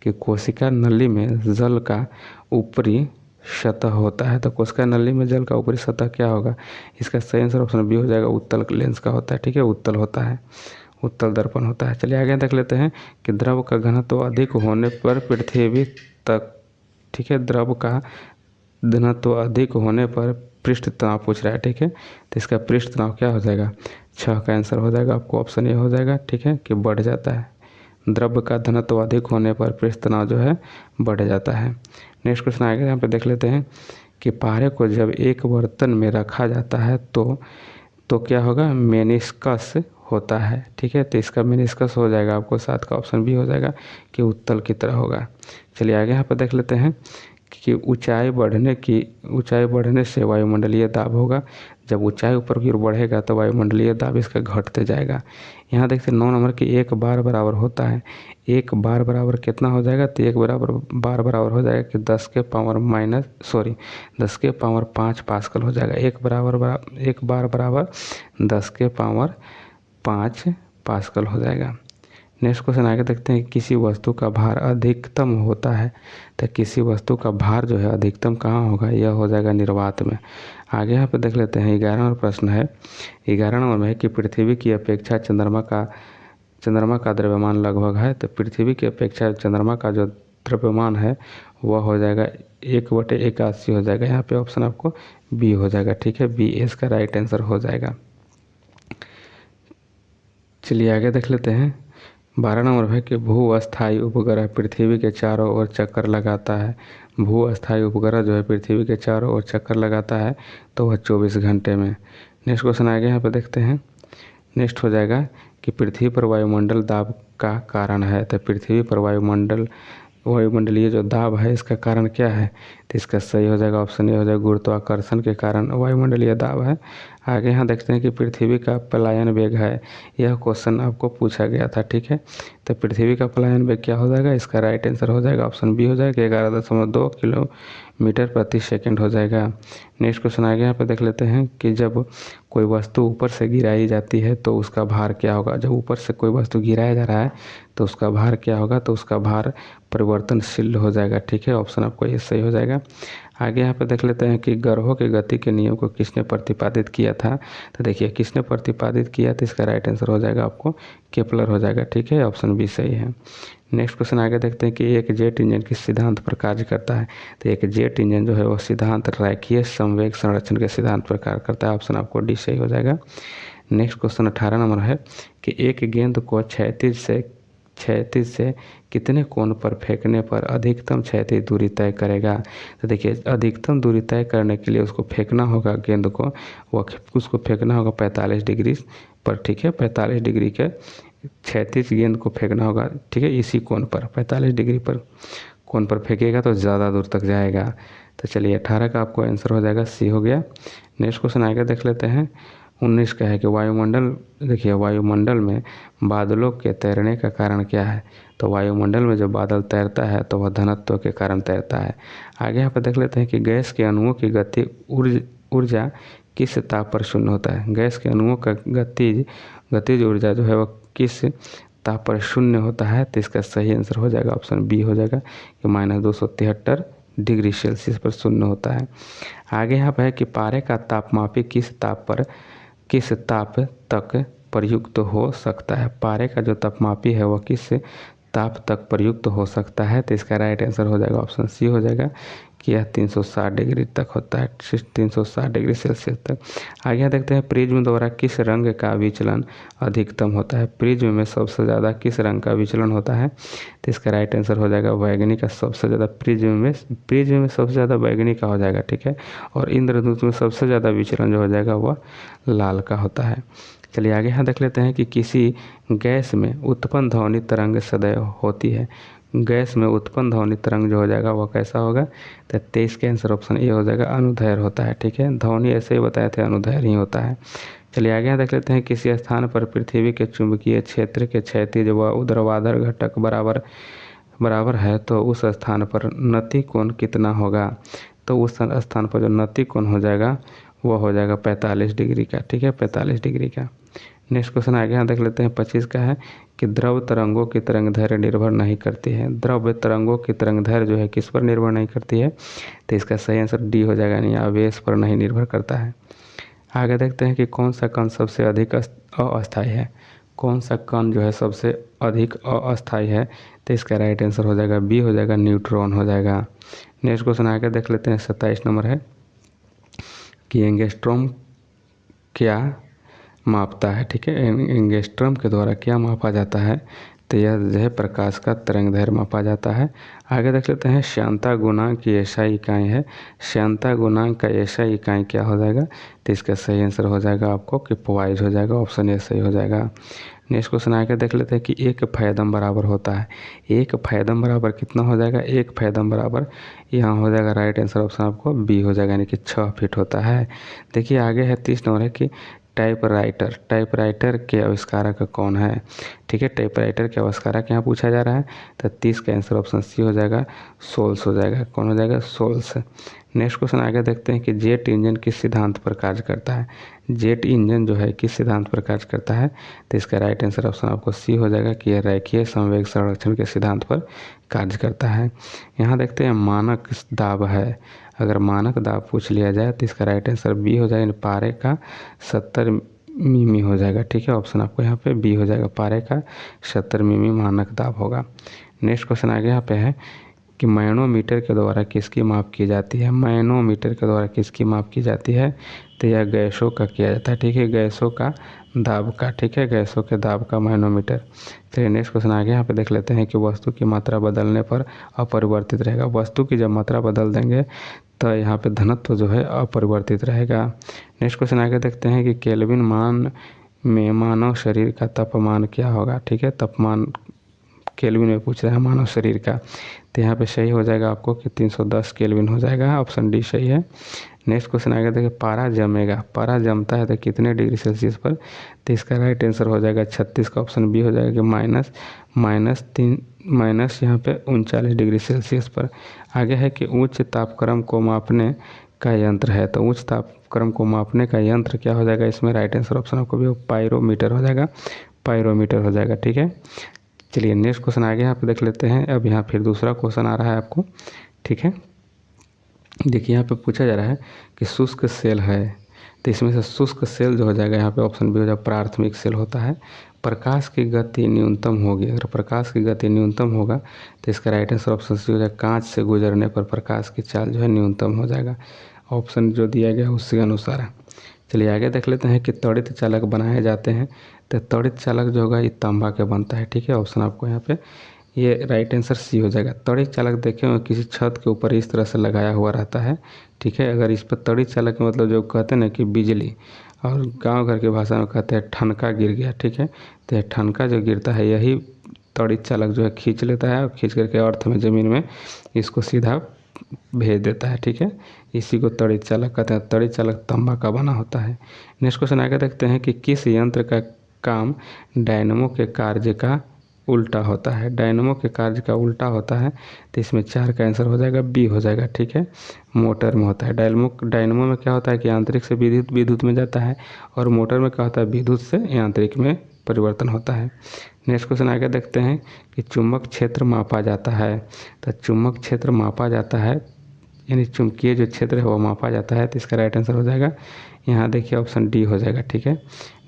कि कोशिका नली में जल का ऊपरी सतह होता है। तो कोशिका नली में जल का ऊपरी सतह क्या होगा, इसका सही आंसर ऑप्शन बी हो जाएगा, उत्तल लेंस का होता है, ठीक है। उत्तल होता है, उत्तल दर्पण होता है। चलिए आगे देख लेते हैं कि द्रव का घनत्व अधिक होने पर पृथ्वी तक, ठीक है, द्रव का घनत्व अधिक होने पर पृष्ठ तनाव पूछ रहा है, ठीक है। तो इसका पृष्ठ तनाव क्या हो जाएगा, 6 का आंसर हो जाएगा आपको, ऑप्शन ए हो जाएगा, ठीक है, कि बढ़ जाता है। द्रव्य का घनत्व अधिक होने पर पृष्ठ तनाव जो है बढ़ जाता है। नेक्स्ट क्वेश्चन आएगा, यहाँ पे देख लेते हैं कि पारे को जब एक बर्तन में रखा जाता है तो क्या होगा, मेनिस्कस होता है, ठीक है। तो इसका मेनिस्कस हो जाएगा आपको 7 का ऑप्शन भी हो जाएगा कि उत्तल की तरह होगा। चलिए आगे यहाँ पर देख लेते हैं कि ऊंचाई बढ़ने से वायुमंडलीय दाब होगा। जब ऊंचाई ऊपर की ओर बढ़ेगा तो वायुमंडलीय दाब इसका घटते जाएगा। यहाँ देखते हैं 9 नंबर की 1 बार बराबर होता है। 1 बार बराबर कितना हो जाएगा, तो 1 बार बराबर हो जाएगा कि 10 के पावर 5 पास्कल हो जाएगा। 1 बार बराबर 10 के पावर 5 पास्कल हो जाएगा। नेक्स्ट क्वेश्चन आगे देखते हैं, किसी वस्तु का भार अधिकतम होता है। तो किसी वस्तु का भार जो है अधिकतम कहाँ होगा, यह हो जाएगा निर्वात में। आगे यहाँ पे देख लेते हैं 11 नंबर प्रश्न है। 11 नंबर में है कि पृथ्वी की अपेक्षा चंद्रमा का द्रव्यमान लगभग है। तो पृथ्वी की अपेक्षा चंद्रमा का जो द्रव्यमान है वह हो जाएगा 1/81 हो जाएगा। यहाँ पे ऑप्शन आपको बी हो जाएगा, ठीक है, बी इसका राइट आंसर हो जाएगा। चलिए आगे देख लेते हैं। 12 नंबर है कि भू अस्थायी उपग्रह पृथ्वी के चारों ओर चक्कर लगाता है। भू अस्थायी उपग्रह जो है पृथ्वी के चारों ओर चक्कर लगाता है तो वह 24 घंटे में। नेक्स्ट क्वेश्चन आगे यहाँ पे देखते हैं। नेक्स्ट हो जाएगा कि पृथ्वी पर वायुमंडल दाब का कारण है। तो पृथ्वी पर वायुमंडलीय जो दाब है इसका कारण क्या है, तो इसका सही हो जाएगा ऑप्शन ए हो जाएगा, गुरुत्वाकर्षण के कारण वायुमंडलीय दाब है। आगे यहाँ देखते हैं कि पृथ्वी का पलायन वेग है। यह क्वेश्चन आपको पूछा गया था, ठीक है। तो पृथ्वी का पलायन वेग क्या हो जाएगा, इसका राइट आंसर हो जाएगा ऑप्शन बी हो जाएगा 11.2 किलोमीटर प्रति सेकंड हो जाएगा। नेक्स्ट क्वेश्चन आगे यहाँ पे देख लेते हैं कि जब कोई वस्तु ऊपर से गिराई जाती है तो उसका भार क्या होगा। जब ऊपर से कोई वस्तु गिराया जा रहा है तो उसका भार क्या होगा, तो उसका भार परिवर्तनशील हो जाएगा। ठीक है, ऑप्शन आपको ये सही हो जाएगा। आगे यहाँ पे देख लेते हैं कि ग्रहों के गति के नियम को किसने प्रतिपादित किया था। तो देखिए किसने प्रतिपादित किया था, इसका राइट आंसर हो जाएगा आपको केपलर हो जाएगा। ठीक है, ऑप्शन बी सही है। नेक्स्ट क्वेश्चन आगे देखते हैं कि एक जेट इंजन किस सिद्धांत पर कार्य करता है। तो एक जेट इंजन जो है वो सिद्धांत रैखिक संवेग संरक्षण के सिद्धांत पर कार्य करता है। ऑप्शन आपको डी सही हो जाएगा। नेक्स्ट क्वेश्चन 18 नंबर है कि एक गेंद को क्षैतिज से कितने कोण पर फेंकने पर अधिकतम क्षैतिज दूरी तय करेगा। तो देखिए अधिकतम दूरी तय करने के लिए उसको फेंकना होगा, गेंद को उसको फेंकना होगा 45 डिग्री पर। ठीक है, 45 डिग्री के क्षैतिज गेंद को फेंकना होगा। ठीक है, इसी कोण पर 45 डिग्री पर कोण पर फेंकेगा तो ज़्यादा दूर तक जाएगा। तो चलिए 18 का आपको आंसर हो जाएगा, सी हो गया। नेक्स्ट क्वेश्चन आगे देख लेते हैं। 19 का है कि वायुमंडल, देखिए वायुमंडल में बादलों के तैरने का कारण क्या है। तो वायुमंडल में जब बादल तैरता है तो वह घनत्व के कारण तैरता है। आगे यहाँ पर देख लेते हैं कि गैस के अणुओं की गति ऊर्जा किस ताप पर शून्य होता है। गैस के अणुओं का गतिज ऊर्जा जो है वह किस ताप पर शून्य होता है। तो इसका सही आंसर हो जाएगा ऑप्शन बी हो जाएगा कि -273 डिग्री सेल्सियस पर शून्य होता है। आगे यहाँ पर है कि पारे का तापमापी किस ताप तक प्रयुक्त हो सकता है। पारे का जो तापमापी है वह किस ताप तक प्रयुक्त हो सकता है। तो इसका राइट आंसर हो जाएगा ऑप्शन सी हो जाएगा कि यह 360 डिग्री तक होता है, 360 डिग्री सेल्सियस तक। आगे देखते हैं प्रिज्म द्वारा किस रंग का विचलन अधिकतम होता है। प्रिज्म में सबसे ज़्यादा किस रंग का विचलन होता है। तो इसका राइट आंसर हो जाएगा बैगनी का सबसे ज़्यादा। प्रिज्म में सबसे ज़्यादा बैगनी का हो जाएगा। ठीक है, और इंद्रधनुष में सबसे ज़्यादा विचलन जो हो जाएगा वह लाल का होता है। चलिए आगे यहाँ देख लेते हैं कि किसी गैस में उत्पन्न ध्वनि तरंग सदैव होती है। गैस में उत्पन्न ध्वनि तरंग जो हो जाएगा वह कैसा होगा। तो 23 का आंसर ऑप्शन ए हो जाएगा, अनुदैर्घ्य होता है। ठीक है, ध्वनि ऐसे ही बताए थे, अनुदैर्घ्य ही होता है। चलिए आगे यहाँ देख लेते हैं किसी स्थान पर पृथ्वी के चुंबकीय क्षेत्र के क्षैतिज व ऊर्ध्वाधर घटक बराबर है तो उस स्थान पर नति कोण कितना होगा। तो उस स्थान पर जो नति कोण हो जाएगा वह हो जाएगा 45 डिग्री का। ठीक है, 45 डिग्री का। नेक्स्ट क्वेश्चन आगे यहाँ देख लेते हैं 25 का है कि द्रव तरंगों की तरंग दैर्घ्य निर्भर नहीं करती है। द्रव तरंगों की तरंग दैर्घ्य जो है किस पर निर्भर नहीं करती है। तो इसका सही आंसर डी हो जाएगा, यानी आवेश पर नहीं निर्भर करता है। आगे देखते हैं कि कौन सा कण सबसे अधिक अस्थायी है। कौन सा कण जो है सबसे अधिक अस्थायी है। तो इसका राइट आंसर हो जाएगा बी हो जाएगा, न्यूट्रॉन हो जाएगा। नेक्स्ट क्वेश्चन आगे देख लेते हैं 27 नंबर है कि एंगस्ट्रॉम क्या मापता है। ठीक है, एंगस्ट्रॉम के द्वारा क्या मापा जाता है। तो यह जो है प्रकाश का तरंग दैर्घ्य मापा जाता है। आगे देख लेते हैं श्यानता गुणांक की एसआई इकाई है। श्यानता गुणांक का एसआई इकाई क्या हो जाएगा। तो इसका सही आंसर हो जाएगा आपको कि पॉइज हो जाएगा, ऑप्शन ए सही हो जाएगा। नेक्स्ट क्वेश्चन आगे देख लेते हैं कि एक फैदम बराबर होता है। एक फैदम बराबर कितना हो जाएगा। एक फैदम बराबर यहाँ हो जाएगा राइट आंसर ऑप्शन आपको बी हो जाएगा, यानी कि 6 फीट होता है। देखिए आगे है 30 नंबर है कि टाइपराइटर के आविष्कारक कौन है। ठीक है, टाइपराइटर के आविष्कारक यहाँ पूछा जा रहा है। तो 30 का आंसर ऑप्शन सी हो जाएगा, सोल्स हो जाएगा। कौन हो जाएगा, सोल्स। नेक्स्ट क्वेश्चन आगे देखते हैं कि जेट इंजन किस सिद्धांत पर कार्य करता है। जेट इंजन जो है किस सिद्धांत पर कार्य करता है। तो इसका राइट आंसर ऑप्शन आपको सी हो जाएगा कि यह रैखिक संवेग संरक्षण के सिद्धांत पर कार्य करता है। यहाँ देखते हैं मानक दाब है। अगर मानक दाब पूछ लिया जाए तो इसका राइट आंसर बी हो जाएगा, पारे का 70 मिमी हो जाएगा। ठीक है, ऑप्शन आपको यहाँ पे बी हो जाएगा, पारे का 70 मिमी मानक दाब होगा। नेक्स्ट क्वेश्चन आगे यहाँ पे है कि मैनोमीटर के द्वारा किसकी माप की जाती है। मैनोमीटर के द्वारा किसकी माप की जाती है। तो यह गैसों का किया जाता है। ठीक है, गैसों का दाब का। ठीक है, गैसों के दाब का मैनोमीटर। चलिए नेक्स्ट क्वेश्चन आगे यहाँ पे देख लेते हैं कि वस्तु की मात्रा बदलने पर अपरिवर्तित रहेगा। वस्तु की जब मात्रा बदल देंगे तो यहाँ पे घनत्व जो है अपरिवर्तित रहेगा। नेक्स्ट क्वेश्चन आगे देखते हैं कि केल्विन मान में मानव शरीर का तापमान क्या होगा। ठीक है, तापमान केल्विन में पूछ रहा है मानव शरीर का, तो यहाँ पे सही हो जाएगा आपको कि 310 केल्विन हो जाएगा। ऑप्शन डी सही है। नेक्स्ट क्वेश्चन आगे देखिए, पारा जमेगा, पारा जमता है तो कितने डिग्री सेल्सियस पर, तो इसका राइट आंसर हो जाएगा 36 का ऑप्शन बी हो जाएगा कि माइनस यहाँ पे 39 डिग्री सेल्सियस पर। आगे है कि उच्च तापक्रम को मापने का यंत्र है, तो उच्च तापक्रम को मापने का यंत्र क्या हो जाएगा, इसमें राइट आंसर ऑप्शन आपको भी पायरोमीटर हो जाएगा, पायरोमीटर हो जाएगा। ठीक है, चलिए नेक्स्ट क्वेश्चन आगे यहाँ पे देख लेते हैं। अब यहाँ फिर दूसरा क्वेश्चन आ रहा है आपको। ठीक है, देखिए यहाँ पे पूछा जा रहा है कि शुष्क सेल है, तो इसमें से शुष्क सेल जो हो जाएगा यहाँ पे ऑप्शन बी हो जाएगा प्राथमिक सेल होता है। प्रकाश की गति न्यूनतम होगी, अगर प्रकाश की गति न्यूनतम होगा तो इसका राइट आंसर ऑप्शन सी हो जाएगा, कांच से गुजरने पर प्रकाश की चाल जो है न्यूनतम हो जाएगा। ऑप्शन जो दिया गया उसी अनुसार। चलिए आगे देख लेते हैं कि त्वरित चालक बनाए जाते हैं, तो त्वरित चालक जो होगा ये तांबा के बनता है। ठीक है, ऑप्शन आपको यहाँ पे ये राइट आंसर सी हो जाएगा। त्वरित चालक देखे हो किसी छत के ऊपर इस तरह से लगाया हुआ रहता है। ठीक है, अगर इस पर त्वरित चालक मतलब जो कहते हैं ना कि बिजली, और गांव घर की भाषा में कहते हैं ठनका गिर गया। ठीक है, तो यह ठनका जो गिरता है यही त्वरित चालक जो है खींच लेता है, और खींच करके अर्थ में ज़मीन में इसको सीधा भेज देता है। ठीक है, इसी को त्वरित चालक कहते हैं। त्वरित चालक तांबा का बना होता है। नेक्स्ट क्वेश्चन आगे देखते हैं कि किस यंत्र का काम डायनमो के कार्य का उल्टा होता है, डायनमो के कार्य का उल्टा होता है, तो इसमें 4 का आंसर हो जाएगा, बी हो जाएगा। ठीक है, मोटर में होता है। डायनमो में क्या होता है कि यांत्रिक से विद्युत में जाता है, और मोटर में क्या होता है विद्युत से यांत्रिक में परिवर्तन होता है। नेक्स्ट क्वेश्चन आगे देखते हैं कि चुंबक क्षेत्र मापा जाता है, तो चुंबक क्षेत्र मापा जाता है यानी चुंबकीय जो क्षेत्र है वो मापा जाता है, तो इसका राइट आंसर हो जाएगा यहाँ देखिए ऑप्शन डी हो जाएगा। ठीक है,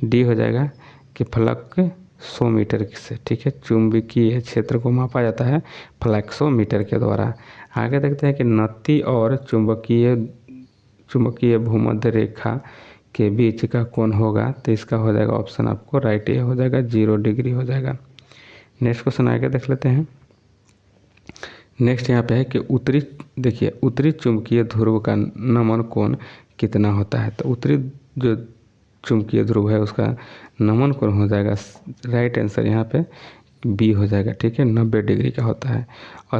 डी हो जाएगा कि फलक 100 मीटर से। ठीक है, चुंबकीय क्षेत्र को मापा जाता है फ्लैक्सोमीटर के द्वारा। आगे देखते हैं कि नत्ती और चुंबकीय भूमध्य रेखा के बीच का कोण होगा, तो इसका हो जाएगा ऑप्शन आपको राइट ए हो जाएगा, 0 डिग्री हो जाएगा। नेक्स्ट क्वेश्चन आगे देख लेते हैं। नेक्स्ट यहाँ पे है कि उत्तरी चुंबकीय ध्रुव का नमन कोण कितना होता है, तो उत्तरी जो चुंबकीय ध्रुव है उसका नमन कोण हो जाएगा, राइट आंसर यहाँ पे बी हो जाएगा। ठीक है, 90 डिग्री का होता है।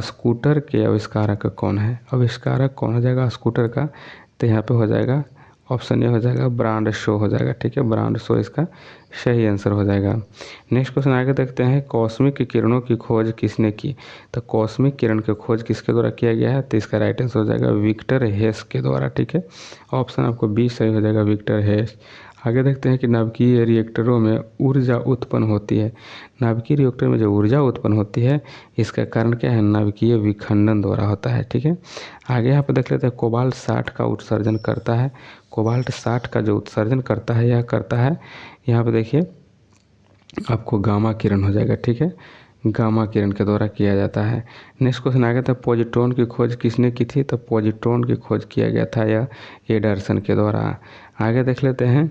स्कूटर के आविष्कारक कौन है, आविष्कारक कौन हो जाएगा स्कूटर का, तो यहाँ पे हो जाएगा ऑप्शन ए हो जाएगा ब्रांड शो हो जाएगा। ठीक है, ब्रांड शो इसका सही आंसर हो जाएगा। नेक्स्ट क्वेश्चन आगे देखते हैं, कॉस्मिक किरणों की खोज किसने की, तो कॉस्मिक किरण की खोज किसके द्वारा किया गया है, तो इसका राइट आंसर हो जाएगा विक्टर हेस के द्वारा। ठीक है, ऑप्शन आपको बी सही हो जाएगा, विक्टर हेस। आगे देखते हैं कि नाभिकीय रिएक्टरों में ऊर्जा उत्पन्न होती है, नाभिकीय रिएक्टर में जो ऊर्जा उत्पन्न होती है इसका कारण क्या है, नाभिकीय विखंडन द्वारा होता है। ठीक है, आगे यहाँ पर देख लेते हैं कोबाल्ट 60 का उत्सर्जन करता है, कोबाल्ट 60 का जो उत्सर्जन करता है यह करता है यहाँ पे देखिए आपको गामा किरण हो जाएगा। ठीक है, गामा किरण के द्वारा किया जाता है। नेक्स्ट क्वेश्चन आ गया था पॉजिट्रॉन की खोज किसने की थी, तो पॉजिट्रॉन की खोज किया गया था यह एंडरसन के द्वारा। आगे देख लेते हैं,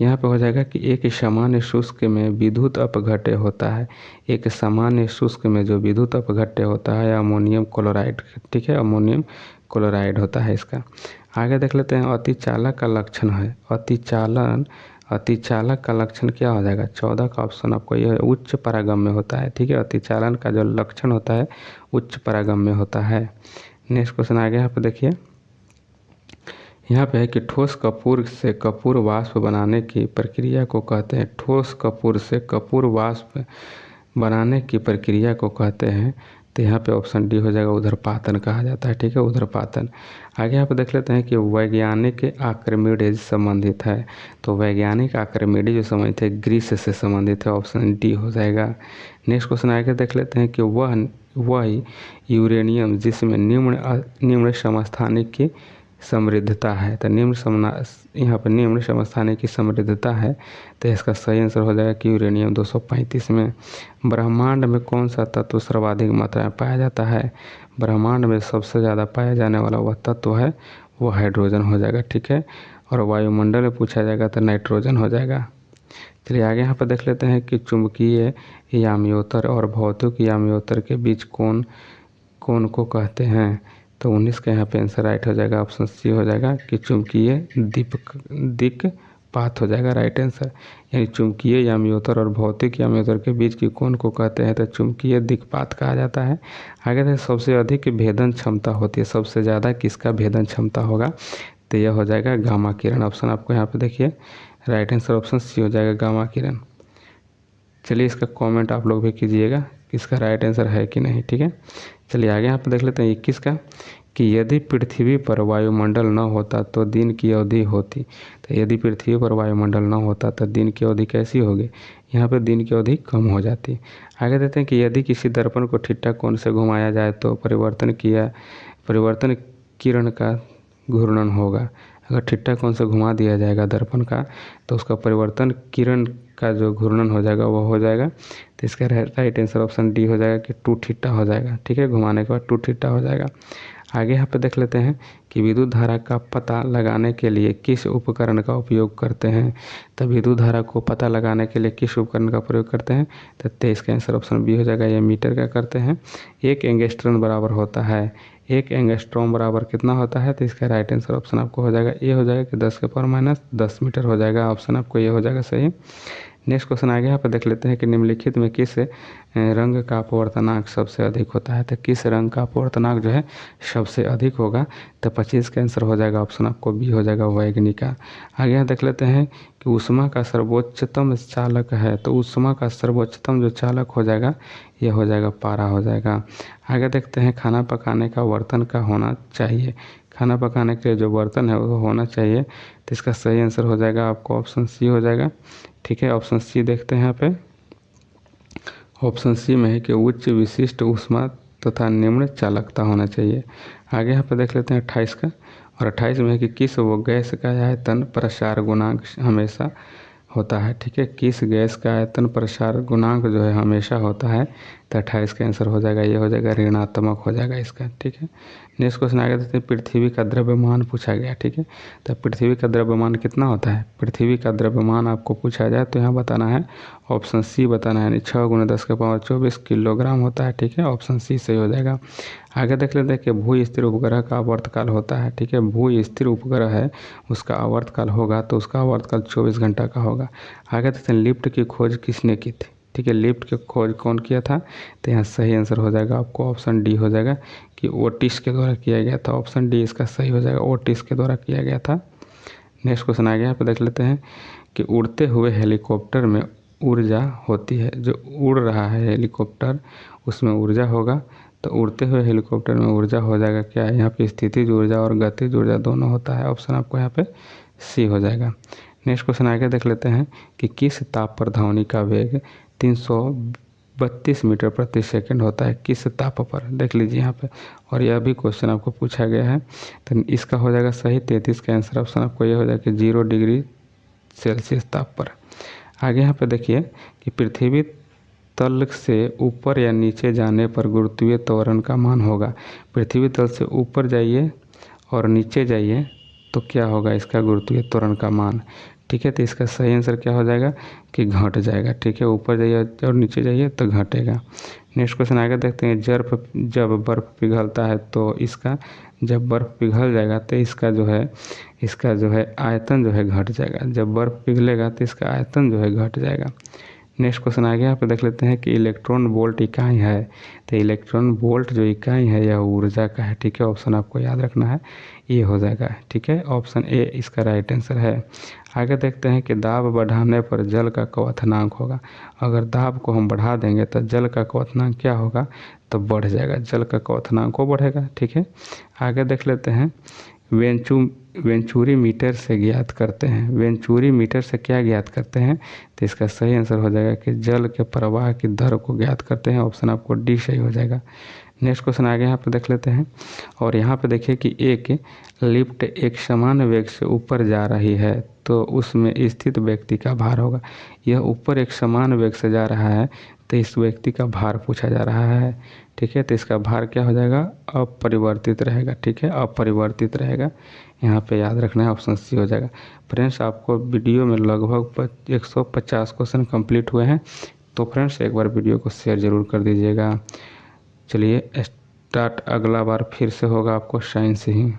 यहाँ पे हो जाएगा कि एक सामान्य शुष्क में विद्युत अपघट्य होता है, एक सामान्य शुष्क में जो विद्युत अपघट्य होता है अमोनियम क्लोराइड। ठीक है, अमोनियम क्लोराइड होता है इसका। आगे देख लेते हैं अतिचालक का लक्षण है, अतिचालक का लक्षण क्या हो जाएगा, 14 का ऑप्शन आपको यह उच्च परागम्य होता है। ठीक है, अतिचालन का जो लक्षण होता है उच्च परागम्य होता है। नेक्स्ट क्वेश्चन आगे यहाँ पे देखिए, यहाँ पे है कि ठोस कपूर से कपूर वाष्प बनाने की प्रक्रिया को कहते हैं, ठोस कपूर से कपूर वाष्प बनाने की प्रक्रिया को कहते हैं, तो यहाँ पे ऑप्शन डी हो जाएगा ऊर्ध्वपातन कहा जाता है। ठीक है, ऊर्ध्वपातन। आगे यहाँ पे देख लेते हैं कि वैज्ञानिक आर्किमिडीज संबंधित है, तो वैज्ञानिक आर्किमिडीज जो संबंधित है ग्रीस से संबंधित है, ऑप्शन डी हो जाएगा। नेक्स्ट क्वेश्चन आगे देख लेते हैं कि वह यूरेनियम जिसमें निम्न समस्थानिक की समृद्धता है, तो यहाँ पर निम्न समस्थानिक की समृद्धता है, तो इसका सही आंसर हो जाएगा कि यूरेनियम 235 में। ब्रह्मांड में कौन सा तत्व सर्वाधिक मात्रा में पाया जाता है, ब्रह्मांड में सबसे ज़्यादा पाया जाने वाला वह तत्व है वो हाइड्रोजन हो जाएगा। ठीक है, और वायुमंडल में पूछा जाएगा तो नाइट्रोजन हो जाएगा। चलिए आगे यहाँ पर देख लेते हैं कि चुंबकीय याम्योत्तर और भौतिक याम्योत्तर के बीच कौन को कहते हैं, तो 19 का यहाँ पे आंसर राइट हो जाएगा, ऑप्शन सी हो जाएगा कि चुंबकीय दिक् पाथ हो जाएगा राइट आंसर। यानी चुंबकीय याम्योतर और भौतिक याम्योतर के बीच की कोण को कहते हैं तो चुंबकीय दिक्पात कहा जाता है। आगे देखिए सबसे अधिक भेदन क्षमता होती है, सबसे ज़्यादा किसका भेदन क्षमता होगा, तो यह हो जाएगा गामा किरण। ऑप्शन आपको यहाँ पे देखिए राइट आंसर ऑप्शन सी हो जाएगा गामा किरण। चलिए इसका कमेंट आप लोग भी कीजिएगा कि इसका राइट आंसर है कि नहीं, ठीक है। चलिए आगे यहाँ पे देख लेते हैं 21 का, कि यदि पृथ्वी पर वायुमंडल न होता तो दिन की अवधि होती। तो यदि पृथ्वी पर वायुमंडल न होता तो दिन की अवधि कैसी होगी, यहाँ पे दिन की अवधि कम हो जाती। आगे देते हैं कि यदि किसी दर्पण को ठीठा कोण से घुमाया जाए तो परिवर्तन किरण का घूर्णन होगा। अगर ठीठा कोण से घुमा दिया जाएगा दर्पण का तो उसका परिवर्तन किरण का जो घूर्णन हो जाएगा वो हो जाएगा। तो इसका राइट आंसर ऑप्शन डी हो जाएगा कि 2 थीटा हो जाएगा, ठीक है। घुमाने के बाद 2 थीटा हो जाएगा। आगे यहाँ पे देख लेते हैं कि विद्युत धारा का पता लगाने के लिए किस उपकरण का उपयोग करते हैं। तो विद्युत धारा को पता लगाने के लिए किस उपकरण का प्रयोग करते हैं, तो 23 का आंसर ऑप्शन बी हो जाएगा। ये मीटर का करते हैं। 1 एंगस्ट्रॉम बराबर होता है, 1 एंगस्ट्रॉम बराबर कितना होता है, तो इसका राइट आंसर ऑप्शन आपको हो जाएगा ये हो जाएगा कि 10⁻⁻10 मीटर हो जाएगा। ऑप्शन आपको ये हो जाएगा सही। नेक्स्ट क्वेश्चन आगे यहाँ पर देख लेते हैं कि निम्नलिखित में किस रंग का अपवर्तनांक सबसे अधिक होता है। तो किस रंग का अपवर्तनांक जो है सबसे अधिक होगा, तो 25 का आंसर हो जाएगा ऑप्शन आपको बी हो जाएगा वैगनिका। आगे यहाँ देख लेते हैं कि ऊष्मा का सर्वोच्चतम चालक है, तो ऊष्मा का सर्वोच्चतम जो चालक हो जाएगा ये हो जाएगा पारा हो जाएगा। आगे देखते हैं खाना पकाने का बर्तन का होना चाहिए। खाना पकाने के लिए जो बर्तन है वो होना चाहिए, तो इसका सही आंसर हो जाएगा आपको ऑप्शन सी हो जाएगा, ठीक है। ऑप्शन सी देखते हैं यहाँ पे, ऑप्शन सी में है कि उच्च विशिष्ट ऊष्मा तथा निम्न चालकता होना चाहिए। आगे यहाँ पे देख लेते हैं 28 का, और 28 में है कि किस वो गैस का आयतन प्रसार गुणांक हमेशा होता है, ठीक है। किस गैस का आयतन प्रसार गुणांक जो है हमेशा होता है, तो 28 का आंसर हो जाएगा ये हो जाएगा ऋणात्मक हो जाएगा इसका, ठीक है। नेक्स्ट क्वेश्चन आगे देखते हैं पृथ्वी का द्रव्यमान पूछा गया, ठीक है। तो पृथ्वी का द्रव्यमान कितना होता है, पृथ्वी का द्रव्यमान आपको पूछा जाए तो यहाँ बताना है ऑप्शन सी बताना है, यानी 6 × 10⁻24 किलोग्राम होता है, ठीक है। ऑप्शन सी सही हो जाएगा। आगे देख लेते हैं कि भू स्थिर उपग्रह का आवर्तकाल होता है, ठीक है। भू स्थिर उपग्रह है उसका आवर्तकाल होगा तो उसका आवर्तकाल 24 घंटा का होगा। आगे देखते हैं लिफ्ट की खोज किसने की थी, ठीक है। लिफ्ट की खोज कौन किया था, तो यहाँ सही आंसर हो जाएगा आपको ऑप्शन डी हो जाएगा कि ओटिस के द्वारा किया गया था। ऑप्शन डी इसका सही हो जाएगा, ओटिस के द्वारा किया गया था। नेक्स्ट क्वेश्चन आगे यहाँ पे देख लेते हैं कि उड़ते हुए हेलीकॉप्टर में ऊर्जा होती है, जो उड़ रहा है हेलीकॉप्टर उसमें ऊर्जा होगा, तो उड़ते हुए हेलीकॉप्टर में ऊर्जा हो जाएगा क्या, यहाँ पे स्थितिज ऊर्जा और गतिज ऊर्जा दोनों होता है। ऑप्शन आपको यहाँ पे सी हो जाएगा। नेक्स्ट क्वेश्चन आगे देख लेते हैं कि किस ताप पर ध्वनि का वेग 332 मीटर प्रति सेकंड होता है, किस ताप पर, देख लीजिए यहाँ पे। और यह भी क्वेश्चन आपको पूछा गया है, तो इसका हो जाएगा सही 33 का आंसर ऑप्शन आपको ये हो जाएगा कि 0 डिग्री सेल्सियस ताप पर। आगे यहाँ पे देखिए कि पृथ्वी तल से ऊपर या नीचे जाने पर गुरुत्वीय त्वरण का मान होगा। पृथ्वी तल से ऊपर जाइए और नीचे जाइए तो क्या होगा इसका गुरुत्वीय त्वरण का मान, ठीक है। तो इसका सही आंसर क्या हो जाएगा कि घट जाएगा, ठीक है। ऊपर जाइए और नीचे जाइए तो घटेगा। नेक्स्ट क्वेश्चन आगे देखते हैं जब बर्फ़ पिघलता है तो इसका, जब बर्फ़ पिघल जाएगा तो इसका जो है आयतन जो है घट जाएगा। जब बर्फ़ पिघलेगा तो इसका आयतन जो है घट जाएगा। नेक्स्ट क्वेश्चन आगे यहाँ पे देख लेते हैं कि इलेक्ट्रॉन वोल्ट इकाई है, तो इलेक्ट्रॉन वोल्ट जो इकाई है यह ऊर्जा का है, ठीक है। ऑप्शन आपको याद रखना है ये हो जाएगा, ठीक है। ऑप्शन ए इसका राइट आंसर है। आगे देखते हैं कि दाब बढ़ाने पर जल का क्वथनांक होगा। अगर दाब को हम बढ़ा देंगे तो जल का क्वथनांक क्या होगा, तो बढ़ जाएगा, जल का क्वथनांक को बढ़ेगा, ठीक है। आगे देख लेते हैं वेंचुरी मीटर से ज्ञात करते हैं, वेंचुरी मीटर से क्या ज्ञात करते हैं, तो इसका सही आंसर हो जाएगा कि जल के प्रवाह की दर को ज्ञात करते हैं। ऑप्शन आपको डी सही हो जाएगा। नेक्स्ट क्वेश्चन आगे यहाँ पे देख लेते हैं, और यहाँ पे देखिए कि एक लिफ्ट एक समान वेग से ऊपर जा रही है तो उसमें स्थित व्यक्ति का भार होगा। यह ऊपर एक समान वेग से जा रहा है तो इस व्यक्ति का भार पूछा जा रहा है, ठीक है। तो इसका भार क्या हो जाएगा, अपरिवर्तित रहेगा, ठीक है, अपरिवर्तित रहेगा। यहाँ पे याद रखना है ऑप्शन सी हो जाएगा। फ्रेंड्स आपको वीडियो में लगभग 150 क्वेश्चन कंप्लीट हुए हैं, तो फ्रेंड्स एक बार वीडियो को शेयर ज़रूर कर दीजिएगा। चलिए स्टार्ट अगला बार फिर से होगा आपको साइंस ही।